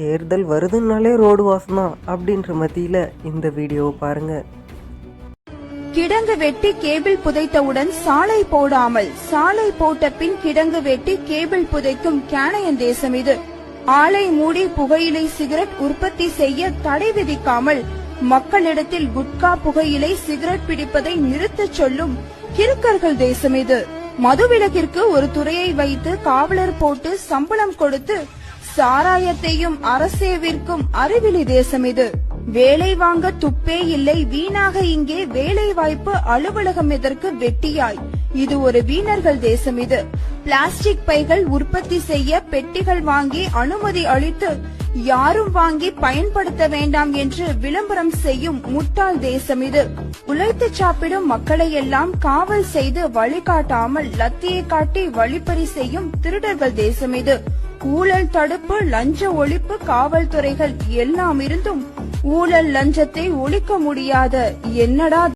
தேர்தல் வருதுன்னாலே ரோடு வாசம் தான் அப்படின்ற மத்தியில இந்த வீடியோவை பாருங்க. கிடங்கு வெட்டி கேபிள் புதைத்தவுடன் சாலை போடாமல், சாலை போட்ட பின் கிடங்கு வெட்டி கேபிள் புதைக்கும் கேனையன் தேசம் இது. ஆலை மூடி புகையிலை சிகரெட் உற்பத்தி செய்ய தடை விதிக்காமல் மக்களிடத்தில் குட்கா புகையிலை சிகரெட் பிடிப்பதை நிறுத்தச் சொல்லும் கிறுக்கர்கள் தேசம் இது. மதுவிலக்கிற்கு ஒரு துறையை வைத்து காவலர் போட்டு சம்பளம் கொடுத்து சாராயத்தையும் அரசே விற்கும் அறிவிலி தேசம் இது. வேலை வாங்க துப்பே இல்லை, வீணாக இங்கே வேலை வாய்ப்பு அலுவலகம் எதற்கு வெட்டியாய். இது ஒரு வீணர்கள் தேசம் இது. பிளாஸ்டிக் பைகள் உற்பத்தி செய்ய பெட்டிகள் வாங்கி அனுமதி அளித்து யாரும் வாங்கி பயன்படுத்த வேண்டாம் என்று விளம்பரம் செய்யும் முட்டாள் தேசம் இது. உழைத்து சாப்பிடும் மக்களை எல்லாம் காவல் செய்து வழிகாட்டாமல் லத்தியை காட்டி வழிப்பறி செய்யும் திருடர்கள் தேசம் இது. ஊழல் தடுப்பு, லஞ்ச ஒழிப்பு காவல்துறைகள் எல்லாம் இருந்தும் ஊழல் லஞ்சத்தை ஒழிக்க முடியாத என்னடா